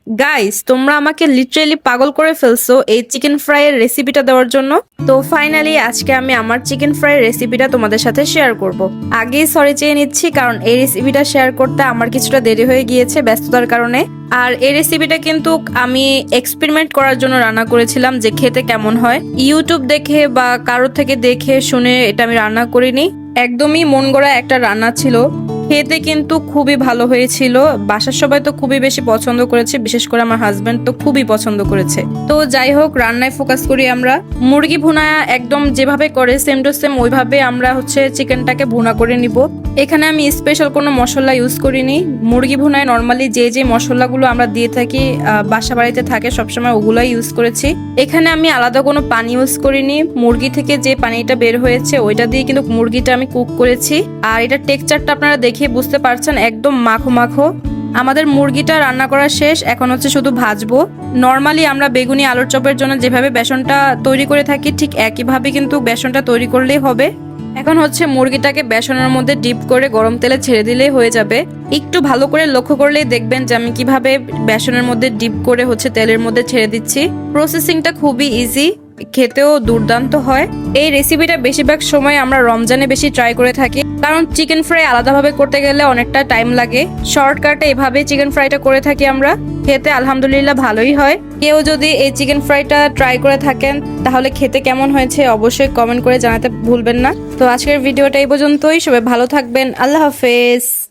Guys, তোমরা আমাকে literally পাগল করে ফেলছো এই চিকেন ফ্রাই এর রেসিপিটা দেওয়ার জন্য। তো ফাইনালি আজকে আমি আমার চিকেন ফ্রাই রেসিপিটা তোমাদের সাথে শেয়ার করব। আগেই সরি চেয়ে নিচ্ছি, কারণ এই রেসিপিটা শেয়ার করতে আমার কিছুটা দেরি হয়ে গিয়েছে ব্যস্ততার কারণে। আর এই রেসিপিটা কিন্তু আমি এক্সপেরিমেন্ট করার জন্য রান্না করেছিলাম যে খেতে কেমন হয়। ইউটিউব দেখে বা কারোর থেকে দেখে শুনে এটা আমি রান্না করিনি, একদমই মন গড়া একটা রান্না ছিল। খেতে কিন্তু খুবই ভালো হয়েছিল, বাসার সবাই তো খুবই বেশি পছন্দ করেছে, বিশেষ করে আমার হাজবেন্ড তো খুবই পছন্দ করেছে। তো যাই হোক, রান্নায় ফোকাস করি আমরা। মুরগি ভুনা একদম যেভাবে করে সেম টু সেম ওইভাবে আমরা চিকেনটাকে ভুনা করে নিব। এখানে আমি স্পেশাল কোনো মশলা ইউজ করিনি। মুরগি ভুনায় নর্মালি যে মশলাগুলো আমরা দিয়ে থাকি বাসা বাড়িতে থাকে সবসময় ওগুলাই ইউজ করেছি। এখানে আমি আলাদা কোনো পানি ইউজ করিনি। মুরগি থেকে যে পানিটা বের হয়েছে ওইটা দিয়ে কিন্তু মুরগিটা আমি কুক করেছি। আর এটা টেক্সচারটা আপনারা দেখে বুঝতে পারছেন, একদম মাখো মাখো। আমাদের মুরগিটা রান্না করা শেষ, এখন শুধু ভাজবো। নর্মালি আমরা বেগুনি আলুর চপের জন্য যেভাবে বেসনটা তৈরি করে থাকি ঠিক একইভাবে কিন্তু বেসনটা তৈরি করলেই হবে। এখন মুরগিটাকে বেসনের মধ্যে ডিপ করে গরম তেলে ছেড়ে দিলেই হয়ে যাবে। একটু ভালো করে লক্ষ্য করলেই দেখবেন যে আমি কিভাবে বেসনের মধ্যে ডিপ করে তেলের মধ্যে ছেড়ে দিচ্ছি। প্রসেসিংটা খুবই ইজি, খেতেও দুর্দান্ত হয়। এই রেসিপিটা বেশিরভাগ সময় আমরা রমজানে বেশি ট্রাই করে থাকি, কারণ চিকেন ফ্রাই আলাদাভাবে করতে গেলে অনেকটা টাইম লাগে। শর্টকাটে এভাবে চিকেন ফ্রাইটা করে থাকি আমরা। খেতে আলহামদুলিল্লাহ ভালোই হয়। কেউ যদি এই চিকেন ফ্রাইটা ট্রাই করে থাকেন তাহলে খেতে কেমন হয়েছে অবশ্যই কমেন্ট করে জানাতে ভুলবেন না। তো আজকের ভিডিওটা এই পর্যন্তই। সবাই ভালো থাকবেন। আল্লাহ হাফেজ।